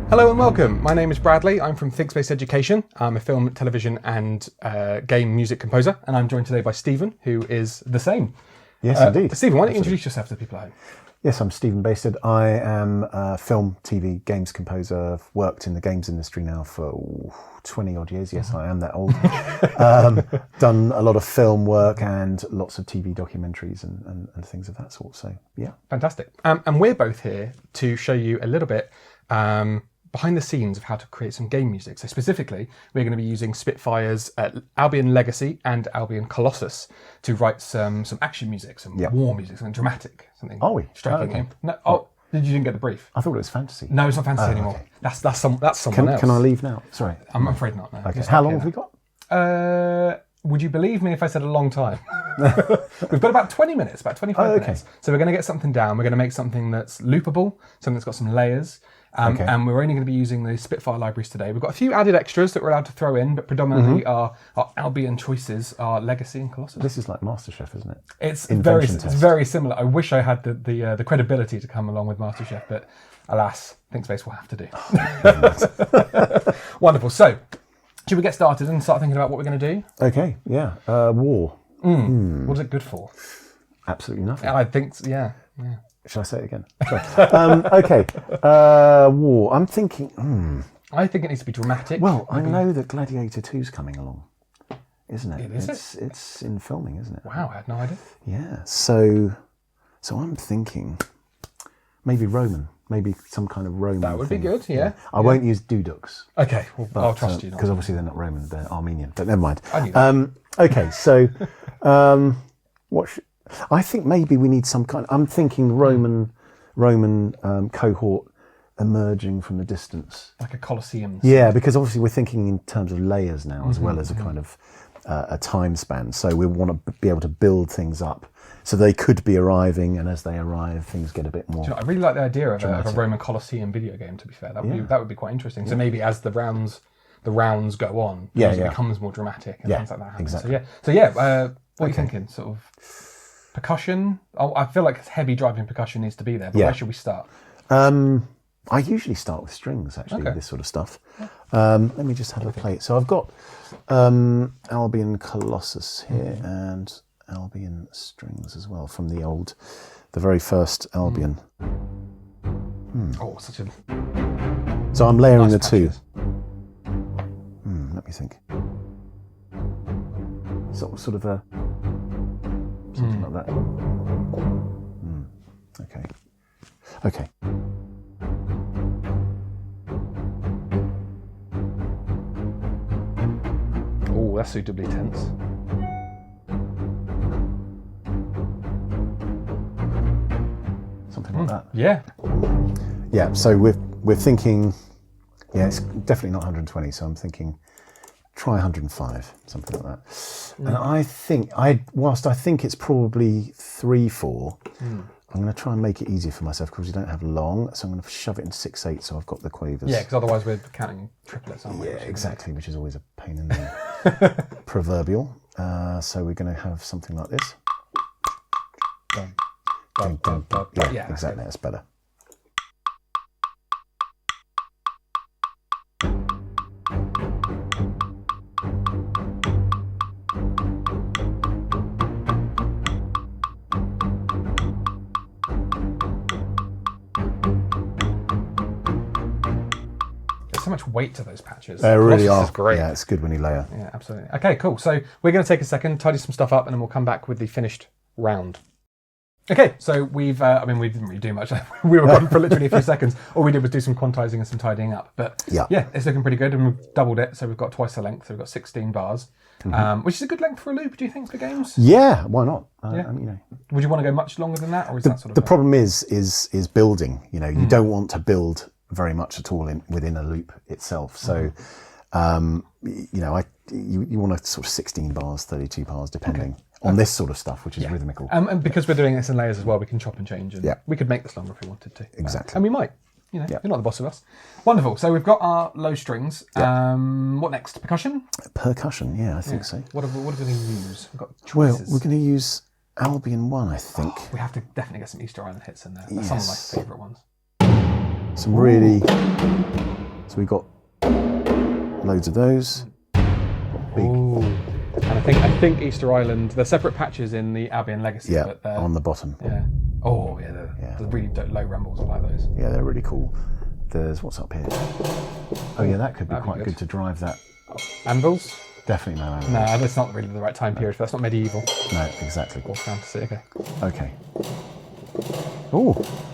Hello and welcome. My name is Bradley. I'm from ThinkSpace Education. I'm a film, television and game music composer, and I'm joined today by Stephen, who is the same. Yes, indeed. Stephen, why don't you introduce yourself to the people at home? Yes, I'm Stephen Baysted. I am a film, TV, games composer. I've worked in the games industry now for 20 odd years. Yes, I am that old. Done a lot of film work and lots of TV documentaries and things of that sort. So, yeah. Fantastic. And we're both here to show you a little bit behind the scenes of how to create some game music. So specifically, we're going to be using Spitfire's Albion Legacy and Albion Colossus to write some action music, some war music, something dramatic, something striking. Okay. No, you didn't get the brief? I thought it was fantasy. No, it's not fantasy anymore. Okay. That's someone else. Can I leave now? Sorry. I'm afraid not. No. Okay. How long have we got? Would you believe me if I said a long time? We've got about 20 minutes, about 25 minutes. So we're going to get something down. We're going to make something that's loopable, something that's got some layers. And we're only going to be using the Spitfire libraries today. We've got a few added extras that we're allowed to throw in, but predominantly our Albion choices are Legacy and Colossus. This is like MasterChef, isn't it? It's very similar. I wish I had the credibility to come along with MasterChef, but alas, ThinkSpace will have to do. Wonderful. So, should we get started and start thinking about what we're going to do? Okay, yeah. War. What is it good for? Absolutely nothing. I think, yeah. Should I say it again? Okay. War. I'm thinking... I think it needs to be dramatic. Well, I know that Gladiator 2's coming along, isn't it? It's in filming, isn't it? Wow, I had no idea. Yeah. So I'm thinking maybe Roman. Maybe some kind of Roman. That would thing. be good, yeah. I won't use dudux. Okay, well, I'll trust you. Because obviously they're not Roman, they're Armenian. But never mind. I knew that. Okay, so I think maybe we need some kind. I'm thinking Roman cohort emerging from the distance, like a Colosseum. Yeah, because obviously we're thinking in terms of layers now, as well as a kind of a time span. So we want to be able to build things up, so they could be arriving, and as they arrive, things get a bit more. I really like the idea of a Roman Colosseum video game. To be fair, that would be quite interesting. So maybe as the rounds go on, it becomes more dramatic and things like that happen. Exactly. So what are you thinking? Sort of percussion? I feel like heavy driving percussion needs to be there, but where should we start? I usually start with strings, actually, with this sort of stuff. Let me just have a play. So I've got Albion Colossus here and Albion strings as well from the very first Albion. Oh, such a... So I'm layering nice the two. Let me think. Sort of a... something like that. Okay. Oh, that's suitably tense. Something like that. Yeah. Yeah, so we're thinking, it's definitely not 120, so I'm thinking try 105, something like that. And I think, whilst I think it's probably 3/4, I'm going to try and make it easier for myself because we don't have long, so I'm going to shove it into 6/8 so I've got the quavers. Yeah, because otherwise we're counting triplets, aren't we? Yeah, exactly, which is always a pain in the proverbial. So we're going to have something like this. Yeah, exactly, that's better. So much weight to those patches. They really are. Great. Yeah, it's good when you layer. Yeah, absolutely. Okay, cool. So we're going to take a second, tidy some stuff up, and then we'll come back with the finished round. Okay, so we didn't really do much. We were gone for literally a few seconds. All we did was do some quantizing and some tidying up. But it's looking pretty good, and we've doubled it. So we've got twice the length. So we've got 16 bars, which is a good length for a loop, do you think, for games? Yeah, why not? Would you want to go much longer than that, or is that sort of... The problem is building. You don't want to build very much at all within a loop itself. So, you want a sort of 16 bars, 32 bars, depending on this sort of stuff, which is rhythmical. And because we're doing this in layers as well, we can chop and change. And we could make this longer if we wanted to. Exactly. And we might. You're not the boss of us. Wonderful. So we've got our low strings. What next? Percussion? Percussion, I think so. What are we going to use? We've got choices. Well, we're going to use Albion 1, I think. We have to definitely get some Easter Island hits in there. That's some of my favourite ones. some really. So we've got loads of those. Big. Ooh. And I think Easter Island, they're separate patches in the Abbey and Legacy. Yeah, but they're, on the bottom. Yeah. Oh, yeah, the really low rumbles, I like those. Yeah, they're really cool. There's what's up here. Oh yeah, that could be quite good to drive that. Anvils? Definitely no anvils. No, that's not really the right time period. That's not medieval. No, exactly. Or fantasy. Okay. Okay. Oh,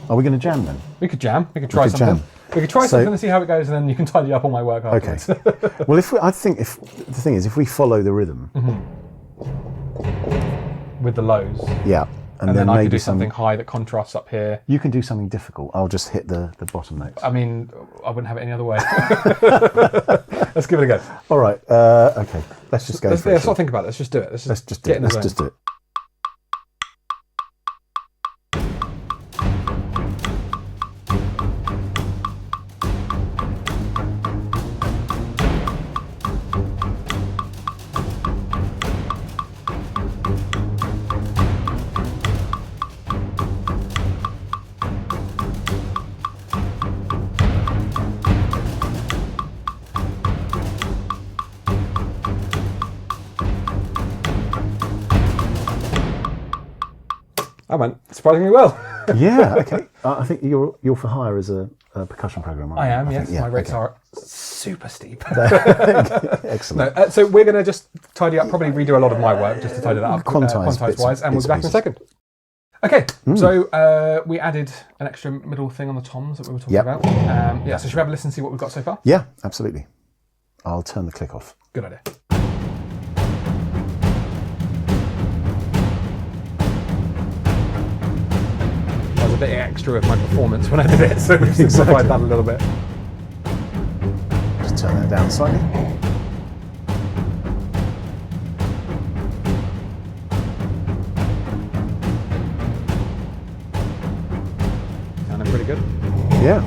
are we going to jam then? We could jam. We could try something. Jam. We could try something and see how it goes, and then you can tidy up all my work afterwards. Okay. Well, I think the thing is, if we follow the rhythm, with the lows. Yeah. And then I could do something high that contrasts up here. You can do something difficult. I'll just hit the bottom notes. I mean, I wouldn't have it any other way. Let's give it a go. All right. Okay. Let's just go. Let's not think about it. Let's just do it. Let's just get in the zone. Let's just do it. I went surprisingly well. Yeah, okay. I think you're for hire as a percussion programmer. I am, yes. Think, yeah, my rates are super steep. Excellent. No, so we're going to just tidy up, probably redo a lot of my work just to tidy that up quantize-wise, and we'll be back in a second. Okay, so we added an extra middle thing on the toms that we were talking about. So should we have a listen and see what we've got so far? Yeah, absolutely. I'll turn the click off. Good idea. A bit extra of my performance when I did it, so we've simplified that a little bit. Just turn that down slightly. Sounding pretty good. Yeah,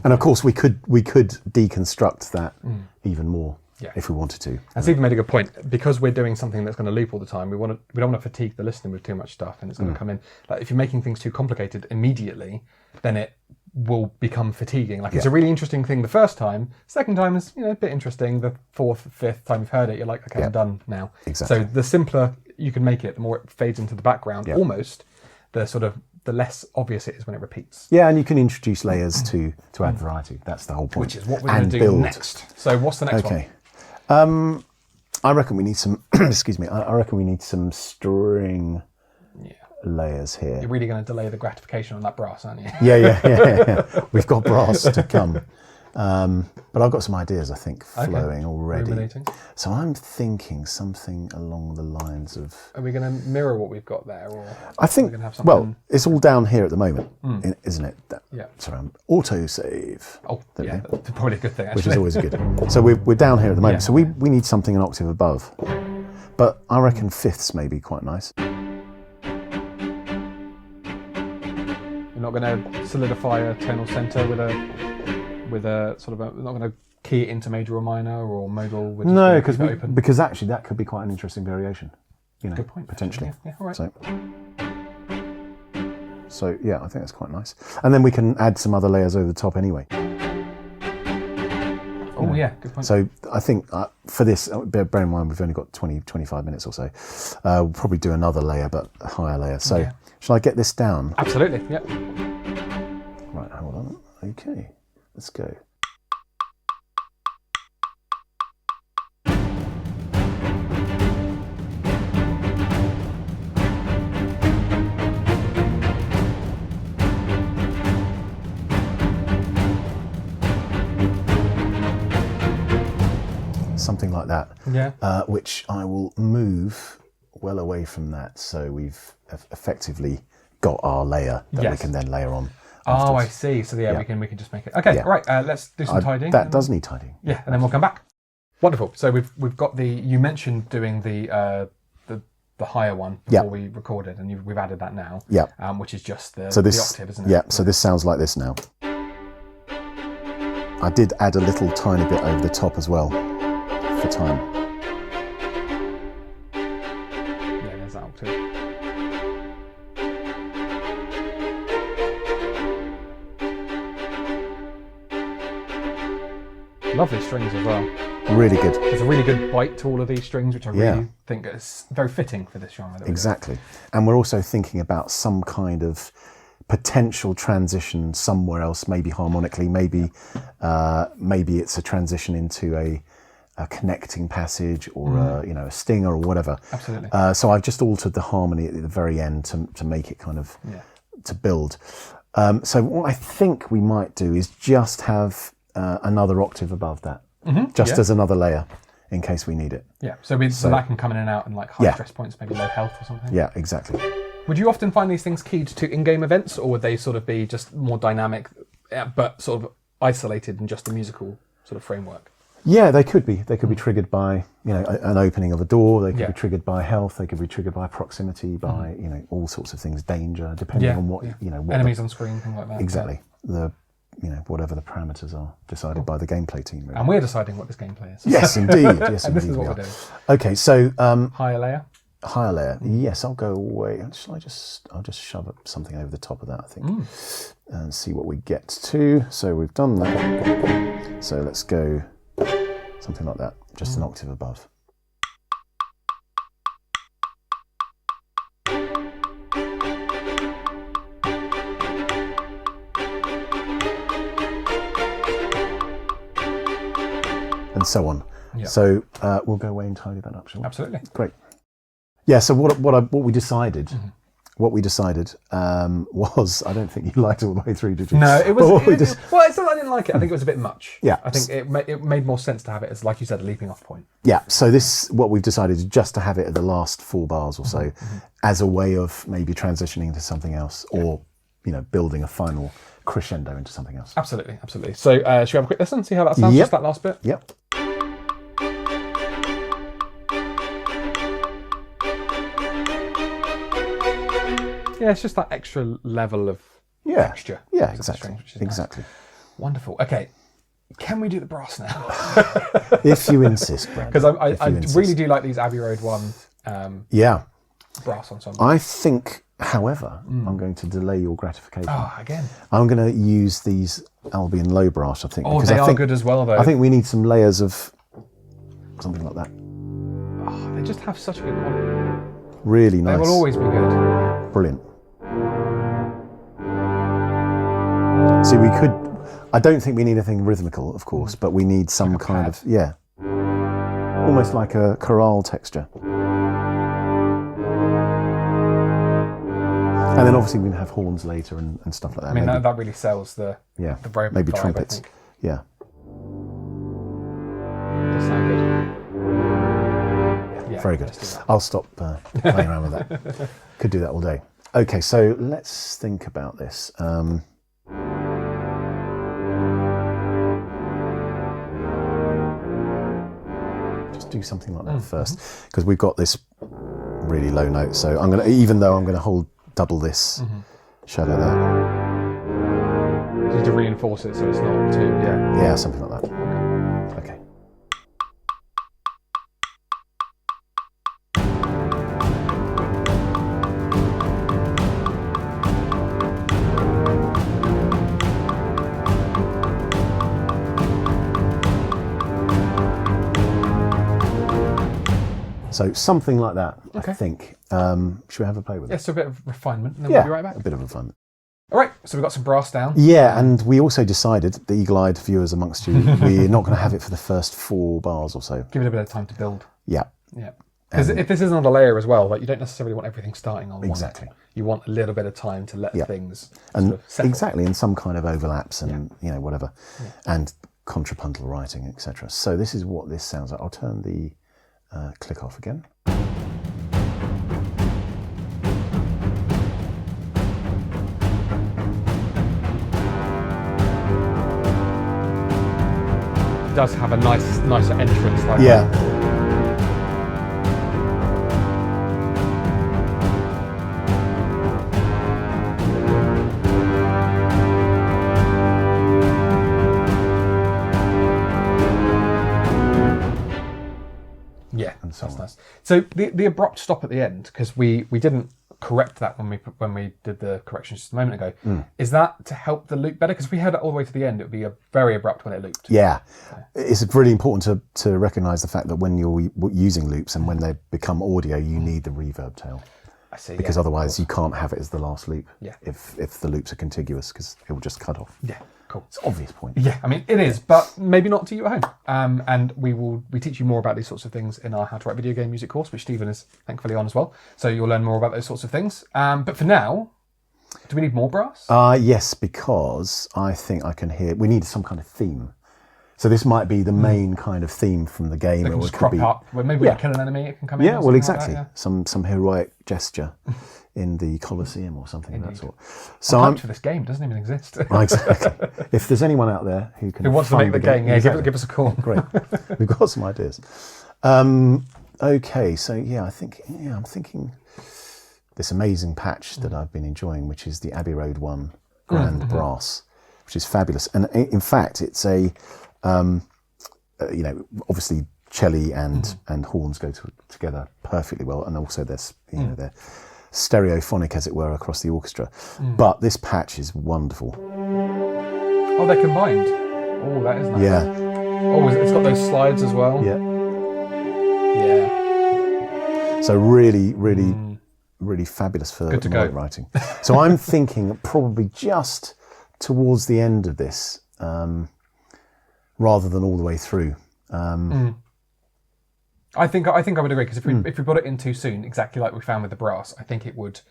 and of course we could deconstruct that even more if we wanted to. And Stephen made a good point, because we're doing something that's going to loop all the time. We don't want to fatigue the listener with too much stuff, and it's going to come in. Like if you're making things too complicated immediately, then it will become fatiguing. Like it's a really interesting thing the first time. Second time is a bit interesting. The fourth, fifth time you've heard it, you're like, okay, I'm done now. Exactly. So the simpler you can make it, the more it fades into the background. Almost the less obvious it is when it repeats. Yeah, and you can introduce layers to add variety. That's the whole point. Which is what we're going to do next. So what's the next one? Okay. I reckon we need some. Excuse me. I reckon we need some string layers here. You're really going to delay the gratification on that brass, aren't you? Yeah. We've got brass to come, but I've got some ideas. I think flowing already. Ruminating. So I'm thinking something along the lines of. Are we going to mirror what we've got there, or I think. Are we gonna have something... Well, it's all down here at the moment, isn't it? Yeah. Sorry, auto save. Oh, yeah, that's probably a good thing, actually. Which is always good. So we're down here at the moment. So we need something an octave above. But I reckon fifths may be quite nice. You're not going to solidify a tonal center with a sort of not going to key it into major or minor or modal. No, because actually that could be quite an interesting variation. Good point. Potentially. Yeah, all right. So yeah, I think that's quite nice. And then we can add some other layers over the top anyway. Oh yeah, good point. So I think for this, bear in mind we've only got 25 minutes or so. We'll probably do another layer, but a higher layer. So shall I get this down? Absolutely, yeah. Right, hold on. Okay, let's go. Something like that. Yeah. Which I will move well away from that, so we've effectively got our layer that we can then layer on. Oh, I see. So we can just make it. Okay, right. Let's do some tidying. That does need tidying. Yeah, and then we'll come back. Wonderful. So we've got you mentioned doing the higher one before we recorded, and we've added that now. Yeah. Which is just the octave, isn't it? Yeah. So this sounds like this now. I did add a little tiny bit over the top as well for time. Yeah, there's that octave. Lovely strings as well. Really good. There's a really good bite to all of these strings, which I really think is very fitting for this genre. Exactly. And we're also thinking about some kind of potential transition somewhere else, maybe harmonically, maybe it's a transition into a connecting passage or a stinger or whatever. Absolutely. So I've just altered the harmony at the very end to make it kind of to build. So what I think we might do is just have another octave above that, as another layer in case we need it. Yeah. So that can come in and out and like high stress points, maybe low health or something. Yeah, exactly. Would you often find these things keyed to in-game events, or would they sort of be just more dynamic, but sort of isolated in just the musical sort of framework? Yeah, they could be. They could be triggered by an opening of a door. They could be triggered by health. They could be triggered by proximity, by all sorts of things, danger, depending on what what enemies on screen, things like that. Exactly. The whatever the parameters are decided by the gameplay team. Really. And we're deciding what this gameplay is. Yes, indeed. Yes, and indeed. This is what we're doing. Okay, so higher layer. Higher layer. Yes, I'll go away. I'll just shove up something over the top of that, I think, and see what we get to. So we've done that. So let's go something like that, just an octave above. And so on. Yep. So we'll go away and tidy that up, shall we? Absolutely. Great. Yeah. So what we decided, was, I don't think you liked it all the way through, did you? No, it was. Well, it's not that I didn't like it. I think it was a bit much. Yeah. I think it made more sense to have it as, like you said, a leaping off point. Yeah. So what we've decided is just to have it at the last 4 bars or so, as a way of maybe transitioning into something else, or building a final crescendo into something else. Absolutely, absolutely. So should we have a quick listen, see how that sounds? Yep. Just that last bit. Yep. Yeah, it's just that extra level of texture. Yeah, exactly. Exactly. Nice. Wonderful. Okay, can we do the brass now? If you insist, Brandy. Because I really do like these Abbey Road 1 brass ensemble. I think, however, I'm going to delay your gratification. Oh, again. I'm going to use these Albion low brass, I think. Oh, they are good as well, though. I think we need some layers of something like that. Oh, they just have such a good quality. Really nice. They will always be good. Brilliant. See, we could... I don't think we need anything rhythmical, of course, but we need some like kind of... Yeah. Almost like a chorale texture. And then obviously we can have horns later and stuff like that. I mean, that really sells the very maybe vibe, trumpets. I think. Yeah. Does sound good. Very good. I'll stop playing around with that. Could do that all day. Okay, so let's think about this. Just do something like that first, because we've got this really low note. So I'm going to, even though I'm going to hold double this shadow there. You need to reinforce it so it's not too, Yeah, something like that. Okay. So something like that, I think. Should we have a play with it? Yeah, so a bit of refinement, and then we'll be right back. A bit of refinement. All right, so we've got some brass down. Yeah, and we also decided, the eagle-eyed viewers amongst you, we're not going to have it for the first 4 bars or so. Give it a bit of time to build. Yeah. Yeah. Because if this isn't on a layer as well, like you don't necessarily want everything starting on Exactly. one. You want a little bit of time to let things and sort of settle. Exactly, and some kind of overlaps and whatever, and contrapuntal writing, etc. So this is what this sounds like. I'll turn the click off again. It does have a nicer entrance. Like and so that's on. nice. So the abrupt stop at the end, because we didn't correct that when we did the corrections just a moment ago. Is that to help the loop better? Because if we heard it all the way to the end, it would be very abrupt when it looped. Yeah, it's really important to recognise the fact that when you're using loops and when they become audio, you need the reverb tail. I see. Because otherwise you can't have it as the last loop. Yeah. If the loops are contiguous, because it will just cut off. Yeah. Cool. It's an obvious point. Yeah, I mean, it is, but maybe not to you at home. And we teach you more about these sorts of things in our How to Write Video Game Music course, which Stephen is thankfully on as well. So you'll learn more about those sorts of things. But for now, do we need more brass? Yes, because I think I can hear... We need some kind of theme. So this might be the main kind of theme from the game. It can just crop up. Well, maybe we kill an enemy, it can come in. Yeah, well, exactly. Like that, Some heroic gesture in the Colosseum or something of that sort. So I'm for this game doesn't even exist. Exactly. If there's anyone out there who wants to make the game, exactly. give us a call. Great. We've got some ideas. Okay, so I'm thinking this amazing patch that I've been enjoying, which is the Abbey Road 1 Grand Brass, which is fabulous. And in fact, it's a obviously cello and horns go together perfectly well, and also they're stereophonic, as it were, across the orchestra. But this patch is wonderful. Oh, they're combined. Oh, that is nice. Yeah. Oh, it's got those slides as well. Yeah. Yeah. So really fabulous for melodic writing. So I'm thinking probably just towards the end of this, rather than all the way through. I think I would agree, because if we put it in too soon, exactly like we found with the brass, I think it would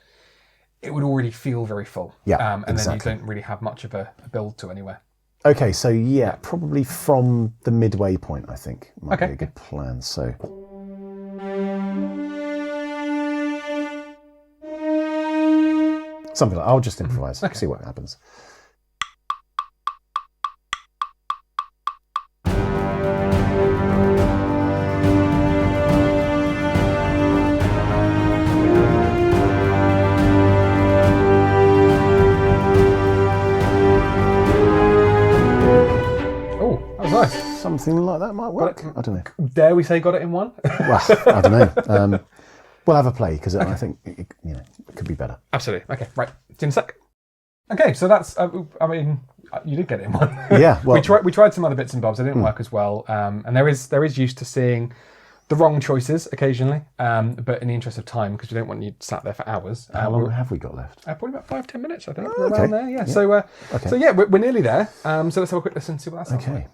already feel very full. Yeah, and exactly. then you don't really have much of a build to anywhere. Okay, so probably from the midway point, I think might be a good plan. So. Something like I'll just improvise, see what happens. Something like that might work. I don't know. Dare we say got it in one? Well, I don't know. We'll have a play, because I think it could be better. Absolutely. Okay, right. See you in a sec. Okay, so that's. You did get it in one. Yeah. Well, we tried some other bits and bobs. They didn't work as well. And there is use to seeing the wrong choices occasionally. But in the interest of time, because we don't want you sat there for hours. How long have we got left? Probably about 5-10 minutes, I think. Oh, okay. Around there. Yeah. So we're nearly there. So let's have a quick listen and see what that sounds like.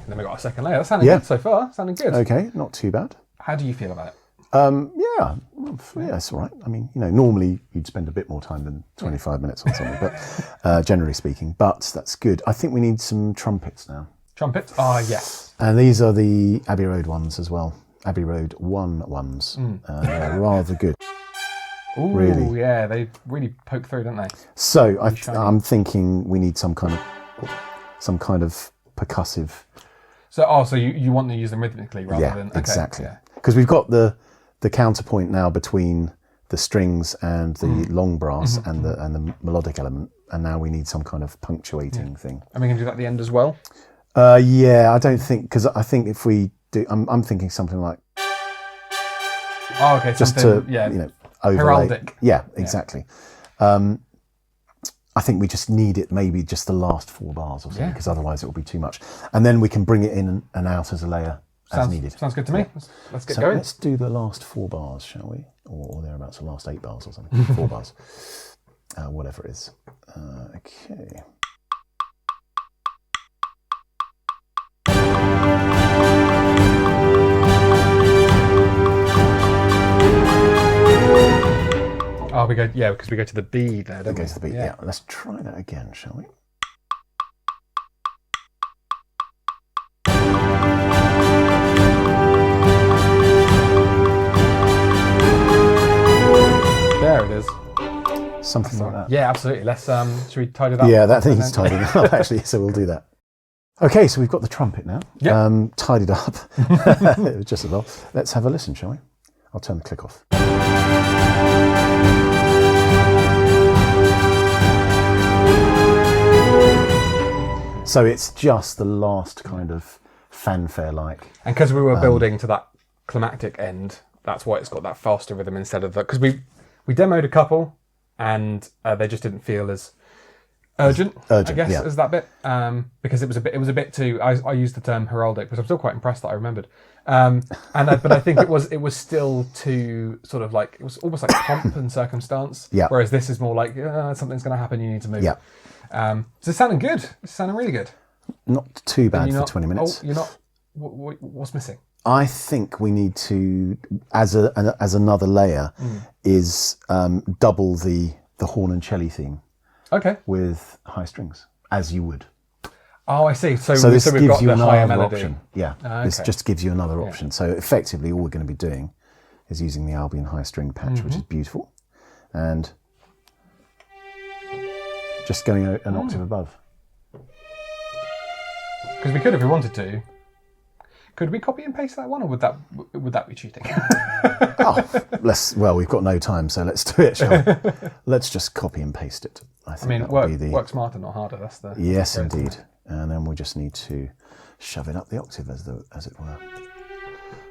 Then we got a second layer. That's sounding good so far. Sounding good. Okay, not too bad. How do you feel about it? Yeah, it's all right. I mean, normally you'd spend a bit more time than 25 minutes on something, but generally speaking, but that's good. I think we need some trumpets now. Trumpets? Ah, yes. And these are the Abbey Road ones as well. Abbey Road 1 ones. They're rather good. Ooh, really. Yeah, they really poke through, don't they? So I'm thinking we need some kind of percussive. So you want to use them rhythmically rather than... Okay, exactly. Because we've got the counterpoint now between the strings and the long brass and the melodic element, and now we need some kind of punctuating thing. And we can do that at the end as well? I don't think, because I think if we do, I'm thinking something like... Oh, okay. Just to, overlay. Heraldic. Yeah, exactly. I think we just need it, maybe just the last 4 bars or something, because otherwise it will be too much. And then we can bring it in and out as a layer as needed. Sounds good to me. Let's get going. Let's do the last 4 bars, shall we? Or thereabouts, the last 8 bars or something. 4 bars. Whatever it is. Okay. Oh, because we go to the B there, don't we? Go to the B, yeah. Let's try that again, shall we? There it is. Something like that. Yeah, absolutely. Let's should we tidy it up? Yeah, that thing is tidying up actually, so we'll do that. Okay, so we've got the trumpet now. Yeah. Tidied up. Just as well. Let's have a listen, shall we? I'll turn the click off. So it's just the last kind of fanfare-like. And because we were building to that climactic end, that's why it's got that faster rhythm instead of the... Because we demoed a couple, and they just didn't feel as urgent, I guess, as that bit. Because it was a bit too... I used the term heraldic, but I'm still quite impressed that I remembered. But I think it was still too sort of like... It was almost like pomp and circumstance. Yeah. Whereas this is more like, something's going to happen, you need to move. Yeah. So it's sounding good. It's sounding really good. Not too bad for 20 minutes. Oh, you're not... What's missing? I think we need to, as another layer, is double the horn and cello theme. Okay. With high strings, as you would. Oh, I see. So this we've gives got you the higher another melody. option. Yeah. Okay. This just gives you another option. So effectively, all we're going to be doing is using the Albion high string patch, which is beautiful, and just going an octave above. Because we could, if we wanted to. Could we copy and paste that one, or would that be cheating? We've got no time, so let's do it, shall we? Let's just copy and paste it. I think work smarter, not harder. That's the yes, indeed. And then we just need to shove it up the octave, as it were.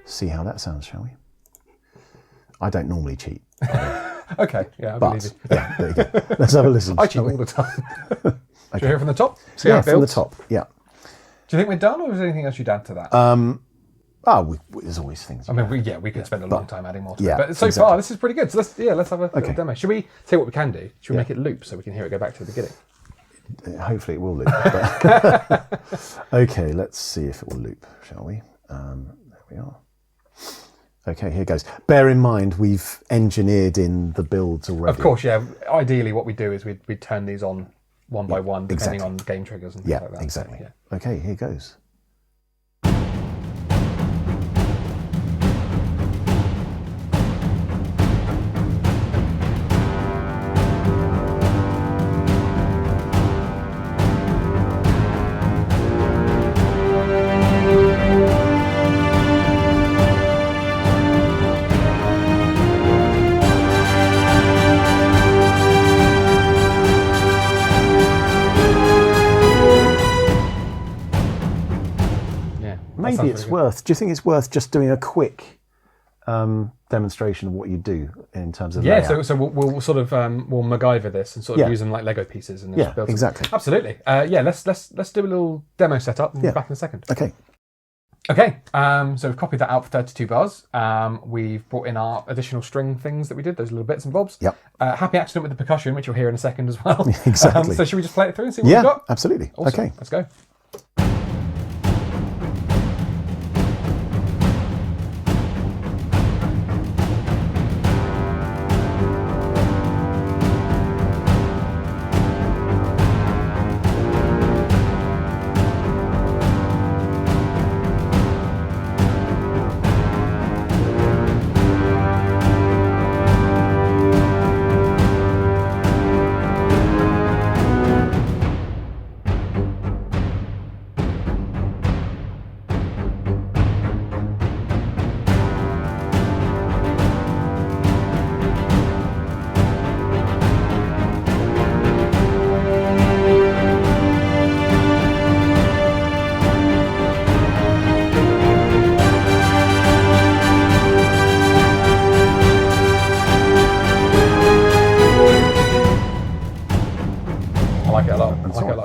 See how that sounds, shall we? I don't normally cheat. Okay, yeah, I believe you. Yeah, there you go. Let's have a listen. I cheat all the time. Okay. Should we hear it from the top? See Yeah, from the top. Yeah. Do you think we're done, or is there anything else you'd add to that? There's always things. I mean, we could spend a long time adding more to it. But so exactly. far, this is pretty good. So let's have a little demo. Should we say what we can do? Should we make it loop so we can hear it go back to the beginning? Hopefully it will loop. But okay, let's see if it will loop, shall we? There we are. Okay, here goes. Bear in mind, we've engineered in the builds already. Of course, yeah. Ideally, what we do is we turn these on one by one, depending on game triggers and things like that. Exactly. So, yeah. Okay, here goes. Maybe it's worth. Do you think it's worth just doing a quick demonstration of what you do in terms of layout? So we'll sort of we'll MacGyver this and sort of use them like Lego pieces and just build exactly. Absolutely. Let's do a little demo setup and we'll be back in a second. Okay. So we've copied that out for 32 bars. We've brought in our additional string things that we did, those little bits and bobs. Yep. Happy accident with the percussion, which you'll hear in a second as well. Exactly. So should we just play it through and see what we've got? Absolutely. Awesome. Okay. Let's go.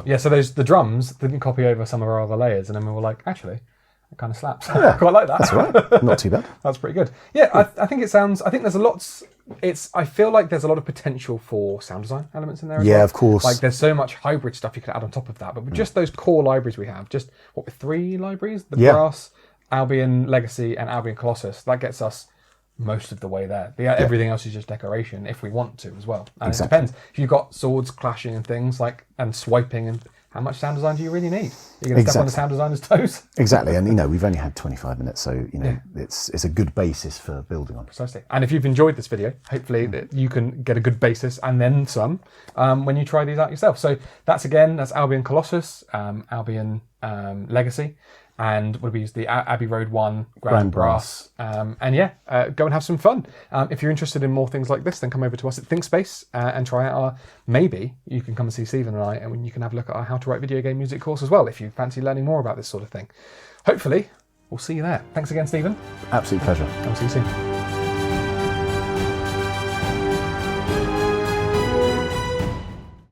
Yeah, so the drums didn't copy over some of our other layers, and then we were like, actually, it kind of slaps. I quite like that. That's all right. Not too bad. That's pretty good. Yeah, I think it sounds. I think there's a lot. I feel like there's a lot of potential for sound design elements in there. As well. Of course. Like there's so much hybrid stuff you could add on top of that, but with just those core libraries we have, just what with 3 libraries, the Brass, Albion Legacy, and Albion Colossus, that gets us most of the way there. Everything else is just decoration if we want to as well. And it depends. If you've got swords clashing and things like and swiping and how much sound design do you really need? You're going to step on the sound designer's toes? Exactly. And we've only had 25 minutes, so it's a good basis for building on. Precisely. And if you've enjoyed this video, hopefully that you can get a good basis and then some when you try these out yourself. So that's Albion Colossus, Albion Legacy, and what did we use? The Abbey Road 1 Grand Brass. And yeah, go and have some fun. If you're interested in more things like this, then come over to us at ThinkSpace and try out our, maybe you can come and see Stephen and I, and you can have a look at our How to Write Video Game Music course as well, if you fancy learning more about this sort of thing. Hopefully, we'll see you there. Thanks again, Stephen. Absolute pleasure. I'll see you soon.